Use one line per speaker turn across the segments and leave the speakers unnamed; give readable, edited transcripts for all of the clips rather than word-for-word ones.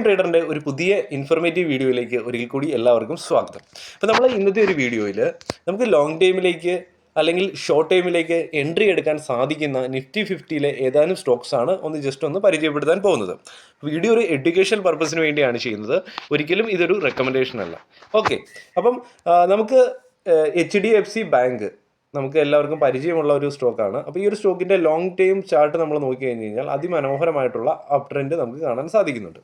ട്രേഡറിൻ്റെ ഒരു പുതിയ ഇൻഫർമേറ്റീവ് വീഡിയോയിലേക്ക് ഒരിക്കൽ കൂടി എല്ലാവർക്കും സ്വാഗതം. അപ്പോൾ നമ്മൾ ഇന്നത്തെ ഒരു വീഡിയോയിൽ നമുക്ക് ലോങ് ടൈമിലേക്ക് അല്ലെങ്കിൽ ഷോർട്ട് ടൈമിലേക്ക് എൻട്രി എടുക്കാൻ സാധിക്കുന്ന നിഫ്റ്റി 50-ലെ ഏതാനും സ്റ്റോക്സാണ് ഒന്ന് പരിചയപ്പെടുത്താൻ പോകുന്നത്. വീഡിയോ ഒരു എഡ്യൂക്കേഷൻ പർപ്പസിന് വേണ്ടിയാണ് ചെയ്യുന്നത്, ഒരിക്കലും ഇതൊരു റെക്കമെൻഡേഷൻ അല്ല. ഓക്കെ, അപ്പം നമുക്ക് HDFC ബാങ്ക് നമുക്ക് എല്ലാവർക്കും പരിചയമുള്ള ഒരു സ്റ്റോക്കാണ്. അപ്പോൾ ഈ ഒരു സ്റ്റോക്കിൻ്റെ ലോങ് ടൈം ചാർട്ട് നമ്മൾ നോക്കി കഴിഞ്ഞ് കഴിഞ്ഞാൽ അതിമനോഹരമായിട്ടുള്ള അപ് ട്രെൻഡ് നമുക്ക് കാണാൻ സാധിക്കുന്നുണ്ട്.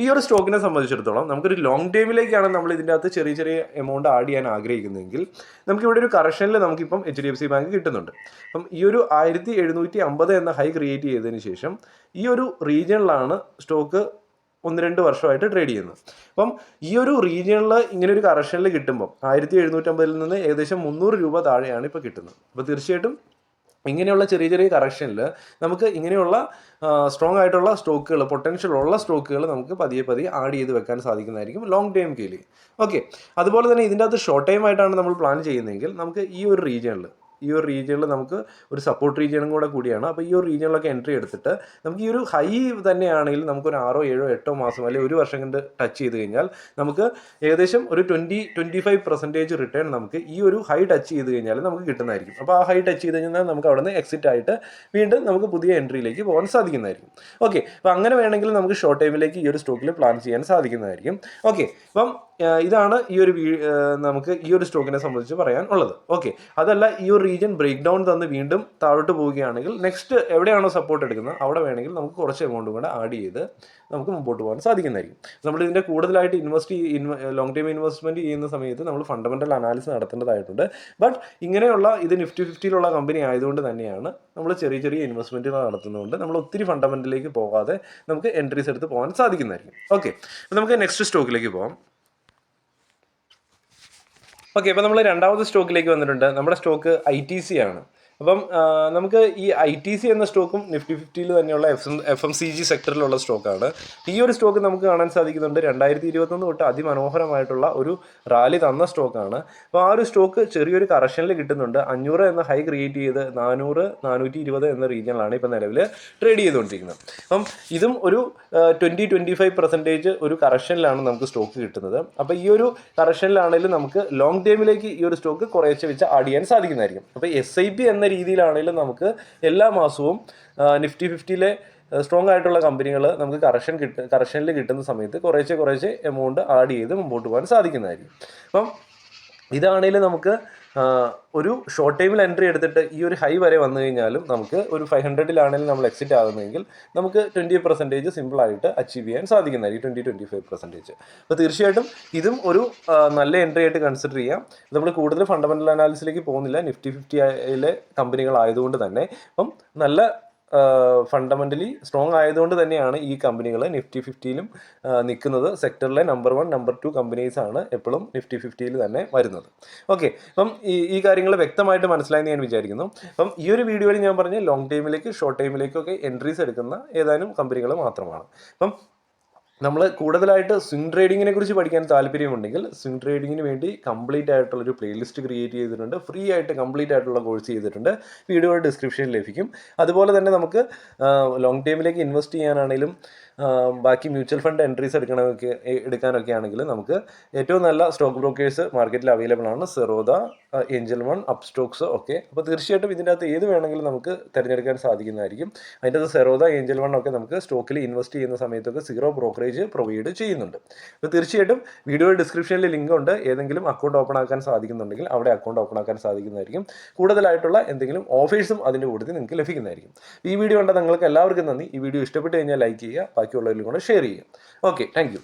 ഈ ഒരു സ്റ്റോക്കിനെ സംബന്ധിച്ചിടത്തോളം നമുക്കൊരു ലോങ് ടൈമിലേക്കാണ് നമ്മൾ ഇതിൻ്റെ അകത്ത് ചെറിയ ചെറിയ എമൗണ്ട് ആഡ് ചെയ്യാൻ ആഗ്രഹിക്കുന്നതെങ്കിൽ നമുക്കിവിടെ ഒരു കറക്ഷനിൽ നമുക്കിപ്പം HDFC ബാങ്ക് കിട്ടുന്നുണ്ട്. അപ്പം ഈ ഒരു 1750 എന്ന ഹൈ ക്രിയേറ്റ് ചെയ്തതിന് ശേഷം ഈ ഒരു റീജിയണിലാണ് സ്റ്റോക്ക് 1-2 വർഷമായിട്ട് ട്രേഡ് ചെയ്യുന്നത്. അപ്പം ഈ ഒരു റീജിയണിൽ ഇങ്ങനെ ഒരു കറക്ഷനിൽ കിട്ടുമ്പം 1750 നിന്ന് ഏകദേശം 300 രൂപ താഴെയാണ് ഇപ്പോൾ കിട്ടുന്നത്. അപ്പോൾ തീർച്ചയായിട്ടും ഇങ്ങനെയുള്ള ചെറിയ ചെറിയ കറക്ഷനിൽ നമുക്ക് ഇങ്ങനെയുള്ള സ്ട്രോങ് ആയിട്ടുള്ള സ്റ്റോക്കുകൾ, പൊട്ടൻഷ്യൽ ഉള്ള സ്റ്റോക്കുകൾ നമുക്ക് പതിയെ ആഡ് ചെയ്ത് വെക്കാൻ സാധിക്കുന്നതായിരിക്കും ലോങ് ടൈം കേലി. ഓക്കെ, അതുപോലെ തന്നെ ഇതിൻ്റെ അകത്ത് ഷോർട്ട് ടൈം ആയിട്ടാണ് നമ്മൾ പ്ലാൻ ചെയ്യുന്നതെങ്കിൽ നമുക്ക് ഈ ഒരു റീജിയണിൽ നമുക്ക് ഒരു സപ്പോർട്ട് റീജിയനും കൂടിയാണ്. അപ്പോൾ ഈ ഒരു റീജിയണിലൊക്കെ എൻട്രി എടുത്തിട്ട് നമുക്ക് ഈ ഒരു ഹൈ തന്നെയാണെങ്കിൽ നമുക്കൊരു 6-7-8 മാസം അല്ലെങ്കിൽ 1 വർഷം കൊണ്ട് ടച്ച് ചെയ്ത് കഴിഞ്ഞാൽ നമുക്ക് ഏകദേശം ഒരു 20-25% റിട്ടേൺ നമുക്ക് ഈ ഒരു ഹൈ ടച്ച് ചെയ്ത് കഴിഞ്ഞാൽ നമുക്ക് കിട്ടുന്നതായിരിക്കും. അപ്പോൾ ആ ഹൈ ടച്ച് ചെയ്ത് കഴിഞ്ഞാൽ നമുക്ക് അവിടെ നിന്ന് എക്സിറ്റ് ആയിട്ട് വീണ്ടും നമുക്ക് പുതിയ എൻട്രിയിലേക്ക് പോകാൻ സാധിക്കുന്നതായിരിക്കും. ഓക്കെ, അപ്പോൾ അങ്ങനെ വേണമെങ്കിൽ നമുക്ക് ഷോർട്ട് ടൈമിലേക്ക് ഈ ഒരു സ്റ്റോക്കിൽ പ്ലാൻ ചെയ്യാൻ സാധിക്കുന്നതായിരിക്കും. ഓക്കെ, അപ്പം ഇതാണ് നമുക്ക് ഈ ഒരു സ്റ്റോക്കിനെ സംബന്ധിച്ച് പറയാൻ ഉള്ളത്. ഓക്കെ, അതല്ല ഈ ഒരു റീജിയൻ ബ്രേക്ക് ഡൗൺ തന്ന് വീണ്ടും താഴോട്ട് പോവുകയാണെങ്കിൽ നെക്സ്റ്റ് എവിടെയാണോ സപ്പോർട്ട് എടുക്കുന്നത് അവിടെ വേണമെങ്കിൽ നമുക്ക് കുറച്ച് എമൗണ്ടും കൂടെ ആഡ് ചെയ്ത് നമുക്ക് മുമ്പോട്ട് പോകാൻ സാധിക്കുന്നതായിരിക്കും. നമ്മൾ ഇതിൻ്റെ കൂടുതലായിട്ട് ലോങ് ടൈം ഇൻവെസ്റ്റ്മെൻറ്റ് ചെയ്യുന്ന സമയത്ത് നമ്മൾ ഫണ്ടമെൻ്റൽ അനാലിസിസ് നടത്തേണ്ടതായിട്ടുണ്ട്. ബട്ട് ഇങ്ങനെയുള്ള ഇത് നിഫ്റ്റി 50-ലുള്ള കമ്പനി ആയതുകൊണ്ട് തന്നെയാണ് നമ്മൾ ചെറിയ ചെറിയ ഇൻവെസ്റ്റ്മെൻറ്റുകൾ നടത്തുന്നതുകൊണ്ട് നമ്മൾ ഒത്തിരി ഫണ്ടമെൻ്റലിലേക്ക് പോകാതെ നമുക്ക് എൻട്രീസ് എടുത്ത് പോകാൻ സാധിക്കുന്നതായിരിക്കും. ഓക്കെ, അപ്പോൾ നമുക്ക് നെക്സ്റ്റ് സ്റ്റോക്കിലേക്ക് പോകാം. ഓക്കെ, അപ്പോൾ നമ്മൾ രണ്ടാമത്തെ സ്റ്റോക്കിലേക്ക് വന്നിട്ടുണ്ട്. നമ്മുടെ സ്റ്റോക്ക് ITC ആണ്. അപ്പം നമുക്ക് ഈ ITC എന്ന സ്റ്റോക്കും നിഫ്റ്റി 50-ൽ തന്നെയുള്ള FMCG സെക്ടറിലുള്ള സ്റ്റോക്കാണ്. ഈ ഒരു സ്റ്റോക്ക് നമുക്ക് കാണാൻ സാധിക്കുന്നുണ്ട് 2021 തൊട്ട് അതിമനോഹരമായിട്ടുള്ള ഒരു റാലി തന്ന സ്റ്റോക്കാണ്. അപ്പോൾ ആ ഒരു സ്റ്റോക്ക് ചെറിയൊരു കറക്ഷനിൽ കിട്ടുന്നുണ്ട്. 500 എന്ന ഹൈ ക്രിയേറ്റ് ചെയ്ത് 400-420 എന്ന റീജിയനിലാണ് ഇപ്പോൾ നിലവിൽ ട്രേഡ് ചെയ്തുകൊണ്ടിരിക്കുന്നത്. അപ്പം ഇതും ഒരു 20-25% ഒരു കറക്ഷനിലാണ് നമുക്ക് സ്റ്റോക്ക് കിട്ടുന്നത്. അപ്പോൾ ഈ ഒരു കറക്ഷനിലാണെങ്കിലും നമുക്ക് ലോങ് ടൈമിലേക്ക് ഈ ഒരു സ്റ്റോക്ക് കുറേശ്ശെ വെച്ച് ആഡ് ചെയ്യാൻ സാധിക്കുന്നതായിരിക്കും. അപ്പോൾ SIP എന്ന രീതിയിലാണെങ്കിലും നമുക്ക് എല്ലാ മാസവും നിഫ്റ്റി 50-ലെ സ്ട്രോങ് ആയിട്ടുള്ള കമ്പനികൾ നമുക്ക് കറക്ഷനിൽ കിട്ടുന്ന സമയത്ത് കുറേശ്ശെ എമൗണ്ട് ആഡ് ചെയ്ത് മുമ്പോട്ട് പോകാൻ സാധിക്കുന്നതായിരിക്കും. അപ്പം ഇതാണെങ്കിലും നമുക്ക് ഒരു ഷോർട്ട് ടൈമിൽ എൻട്രി എടുത്തിട്ട് ഈ ഒരു ഹൈ വരെ വന്നു കഴിഞ്ഞാലും നമുക്ക് ഒരു 500-ലാണെങ്കിലും നമ്മൾ എക്സിറ്റ് ആകുന്നതെങ്കിൽ നമുക്ക് 20% സിമ്പിളായിട്ട് അച്ചീവ് ചെയ്യാൻ സാധിക്കുന്നതായിരിക്കും, 20-25%. അപ്പോൾ തീർച്ചയായിട്ടും ഇതും ഒരു നല്ല എൻട്രി ആയിട്ട് കൺസിഡർ ചെയ്യാം. നമ്മൾ കൂടുതൽ ഫണ്ടമെൻ്റൽ അനാലിസിലേക്ക് പോകുന്നില്ല, നിഫ്റ്റി 50-ലെ കമ്പനികളായതുകൊണ്ട് തന്നെ. അപ്പം നല്ല ഫണ്ടമെൻ്റലി സ്ട്രോങ് ആയതുകൊണ്ട് തന്നെയാണ് ഈ കമ്പനികൾ നിഫ്റ്റി 50-ലും നിൽക്കുന്നത്. സെക്ടറിലെ നമ്പർ 1, നമ്പർ 2 കമ്പനീസാണ് എപ്പോഴും നിഫ്റ്റി 50-ൽ തന്നെ വരുന്നത്. ഓക്കെ, അപ്പം ഈ കാര്യങ്ങൾ വ്യക്തമായിട്ട് മനസ്സിലായെന്ന് ഞാൻ വിചാരിക്കുന്നു. അപ്പം ഈ ഒരു വീഡിയോയിൽ ഞാൻ പറഞ്ഞ ലോങ് ടൈമിലേക്ക് ഷോർട്ട് ടൈമിലേക്കൊക്കെ എൻട്രീസ് എടുക്കുന്ന ഏതാനും കമ്പനികൾ മാത്രമാണ്. അപ്പം നമ്മൾ കൂടുതലായിട്ട് സ്വിംഗ് ട്രേഡിങ്ങിനെ കുറിച്ച് പഠിക്കാൻ താല്പര്യമുണ്ടെങ്കിൽ സ്വിംഗ് ട്രേഡിങ്ങിന് വേണ്ടി കംപ്ലീറ്റ് ആയിട്ടുള്ളൊരു പ്ലേലിസ്റ്റ് ക്രിയേറ്റ് ചെയ്തിട്ടുണ്ട്. ഫ്രീ ആയിട്ട് കംപ്ലീറ്റ് ആയിട്ടുള്ള കോഴ്സ് ചെയ്തിട്ടുണ്ട്, വീഡിയോയുടെ ഡിസ്ക്രിപ്ഷനിൽ ലഭിക്കും. അതുപോലെ തന്നെ നമുക്ക് ലോങ് ടൈമിലേക്ക് ഇൻവെസ്റ്റ് ചെയ്യാനാണെങ്കിലും ബാക്കി മ്യൂച്വൽ ഫണ്ട് എൻട്രീസ് എടുക്കാനൊക്കെ ആണെങ്കിൽ നമുക്ക് ഏറ്റവും നല്ല സ്റ്റോക്ക് ബ്രോക്കേഴ്സ് മാർക്കറ്റിൽ അവൈലബിൾ ആണ്. സെറോദ, ഏഞ്ചൽ വൺ, അപ്സ്റ്റോക്സ് ഒക്കെ. അപ്പോൾ തീർച്ചയായിട്ടും ഇതിൻ്റെ അകത്ത് ഏത് വേണമെങ്കിലും നമുക്ക് തിരഞ്ഞെടുക്കാൻ സാധിക്കുന്നതായിരിക്കും. അതിൻ്റെ അകത്ത് സെറോദ, ഏഞ്ചൽ വൺ ഒക്കെ നമുക്ക് സ്റ്റോക്കിൽ ഇൻവെസ്റ്റ് ചെയ്യുന്ന സമയത്തൊക്കെ 0 ബ്രോക്കറേജ് പ്രൊവൈഡ് ചെയ്യുന്നുണ്ട്. അപ്പോൾ തീർച്ചയായിട്ടും വീഡിയോ ഡിസ്ക്രിപ്ഷനിൽ ലിങ്ക് ഉണ്ട്. ഏതെങ്കിലും അക്കൗണ്ട് ഓപ്പൺ ആക്കാൻ സാധിക്കുന്നുണ്ടെങ്കിൽ അവിടെ അക്കൗണ്ട് ഓപ്പൺ ആക്കാൻ സാധിക്കുന്നതായിരിക്കും. കൂടുതലായിട്ടുള്ള എന്തെങ്കിലും ഓഫേഴ്സും അതിൻ്റെ കൂട്ടത്തിൽ നിങ്ങൾക്ക് ലഭിക്കുന്നതായിരിക്കും. ഈ വീഡിയോ കണ്ട നിങ്ങൾക്ക് എല്ലാവർക്കും നന്ദി. ഈ വീഡിയോ ഇഷ്ടപ്പെട്ട് കഴിഞ്ഞാൽ ലൈക്ക് ചെയ്യുക, ബാക്കിയുള്ളവരിലും കൂടെ ഷെയർ ചെയ്യുക. Okay, thank you.